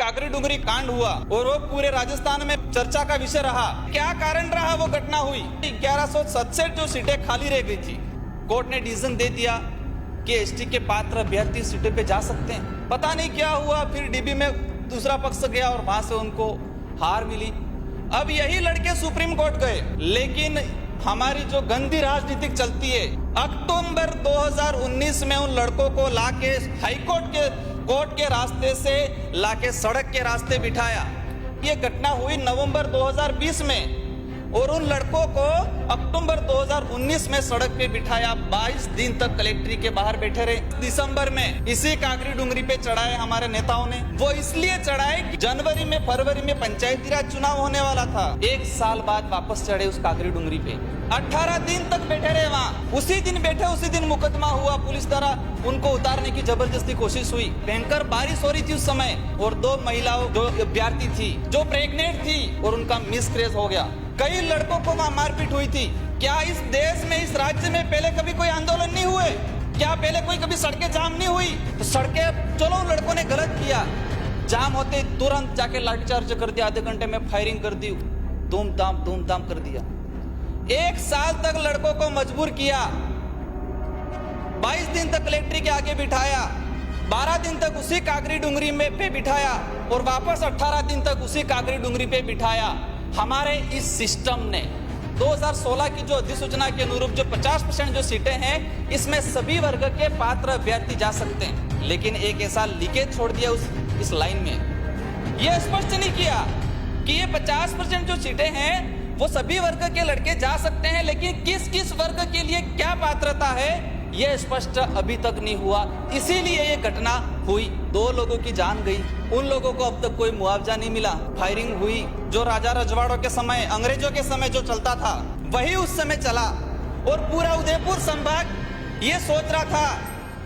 काकरी डुंगरी कांड हुआ और वो पूरे राजस्थान में चर्चा का विषय रहा। क्या कारण रहा वो घटना हुई? 1167 जो सीटें खाली रह गई थी, कोर्ट ने डिसीजन दे दिया कि एसटी के पात्र अभ्यर्थी सीटों पे जा सकते हैं। पता नहीं क्या हुआ, फिर डीबी में दूसरा पक्ष गया और वहां से उनको हार मिली। अब यही लड़के सुप्रीम कोर्ट गए, लेकिन हमारी जो गंदी राजनीतिक चलती है, अक्टूबर 2019 में उन लड़कों को लाके हाईकोर्ट के कोर्ट के रास्ते से लाके सड़क के रास्ते बिठाया। ये घटना हुई नवंबर 2020 में और उन लड़कों को अक्टूबर 2019 में सड़क पे बिठाया। 22 दिन तक कलेक्ट्री के बाहर बैठे रहे। दिसंबर में इसी काकरी डुंगरी पे चढ़ाए हमारे नेताओं ने। वो इसलिए चढ़ाए कि जनवरी में फरवरी में पंचायती राज चुनाव होने वाला था। एक साल बाद वापस चढ़े उस काकरी डुंगरी पे। 18 दिन तक बैठे रहे वहाँ। उसी दिन बैठे, उसी दिन मुकदमा हुआ। पुलिस द्वारा उनको उतारने की जबरदस्ती कोशिश हुई। भयंकर बारिश हो रही थी उस समय और 2 महिलाओं जो अभ्यर्थी थी, जो प्रेग्नेंट थी, और उनका मिसकैरेज हो गया। कई लड़कों को वहां मारपीट हुई थी। क्या इस देश में, इस राज्य में पहले कभी कोई आंदोलन नहीं हुए? क्या पहले कोई कभी सड़कें जाम नहीं हुई? तो सड़कें, चलो लड़कों ने गलत किया, जाम होते तुरंत जाके लाठीचार्ज कर दिया, आधे घंटे में फायरिंग कर दी, धूमधाम कर दिया। 1 साल तक लड़कों को मजबूर किया। 22 दिन तक कलेक्ट्री के आगे बिठाया, 12 दिन तक उसी काकरी डुंगरी में पे बिठाया और वापस 18 दिन तक उसी काकरी डुंगरी पे बिठाया। हमारे इस सिस्टम ने 2016 की जो अधिसूचना के अनुरूप जो 50% जो सीटें हैं, इसमें सभी वर्ग के पात्र अभ्यर्थी जा सकते हैं, लेकिन एक ऐसा लीकेज छोड़ दिया इस लाइन में। यह स्पष्ट नहीं किया कि ये 50% जो सीटें हैं वो सभी वर्ग के लड़के जा सकते हैं, लेकिन किस किस वर्ग के लिए क्या पात्रता है यह स्पष्ट अभी तक नहीं हुआ। इसीलिए ये घटना हुई। 2 लोगों की जान गई। उन लोगों को अब तक कोई मुआवजा नहीं मिला। फायरिंग हुई। जो राजा रजवाड़ों के समय, अंग्रेजों के समय जो चलता था, वही उस समय चला। और पूरा उदयपुर संभाग ये सोच रहा था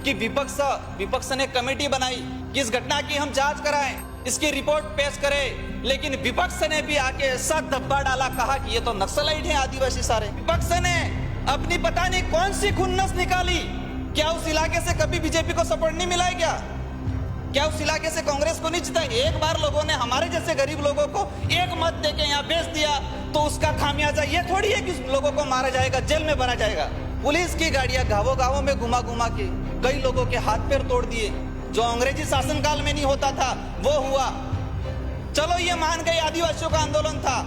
कि विपक्ष ने कमेटी बनाई कि इस घटना की हम जांच कराएं, इसकी रिपोर्ट पेश करें, लेकिन विपक्ष ने भी आके ऐसा दब्बा डाला, कहा कि ये तो नक्सलाइट हैं, आदिवासी सारे। विपक्ष ने अपनी पता नहीं कौन सी खुन्नस निकाली। क्या उस इलाके से कभी बीजेपी को सपोर्ट नहीं मिला है? क्या उस इलाके से कांग्रेस को नहीं जीता? एक बार लोगों ने हमारे जैसे गरीब लोगों को एक मत देके यहाँ भेज दिया तो उसका खामियाजा ये थोड़ी है कि उस लोगों को मारा जाएगा, जेल में भरा जाएगा। पुलिस की गाड़ियां गांवों में घुमा के कई लोगों के हाथ पैर तोड़ दिए। जो अंग्रेजी शासनकाल में नहीं होता था वो हुआ। चलो ये मान गए आदिवासियों का आंदोलन था,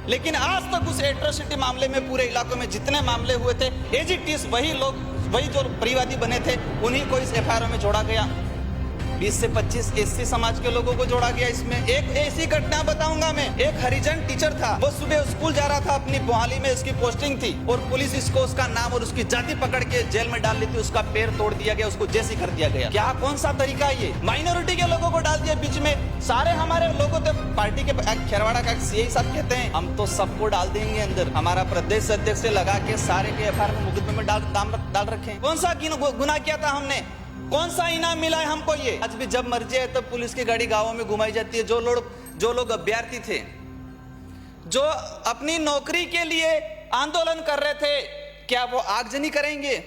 लेकिन आज तक उस एट्रोसिटी मामले में पूरे इलाकों में जितने मामले हुए थे, एज इट इज वही जो परिवादी बने थे उन्हीं को इस एफआईआर में जोड़ा गया। 20 से 25 एससी समाज के लोगों को जोड़ा गया इसमें। एक ऐसी घटना बताऊंगा मैं। एक हरिजन टीचर था, वो सुबह स्कूल जा रहा था, अपनी मोहाली में इसकी पोस्टिंग थी, और पुलिस इसको उसका नाम और उसकी जाति पकड़ के जेल में डाल ली थी। उसका पैर तोड़ दिया गया, उसको जेसी कर दिया गया। क्या, कौन सा तरीका है ये? माइनॉरिटी के लोगों को डाल दिया बीच में। सारे हमारे लोगों तो पार्टी के खेरवाड़ा का सीआई साहब कहते हैं हम तो सबको डाल देंगे अंदर। हमारा प्रदेश अध्यक्ष से लगा के सारे के एफआईआर में मुकदमे में डाल रखे। कौन सा गुनाह किया था हमने? कौन सा इनाम मिला है हमको? ये आज भी जब मर्जी है तब पुलिस की गाड़ी गांवों में घुमाई जाती है। जो लोग अभ्यर्थी थे, जो अपनी नौकरी के लिए आंदोलन कर रहे थे, क्या वो आगजनी करेंगे?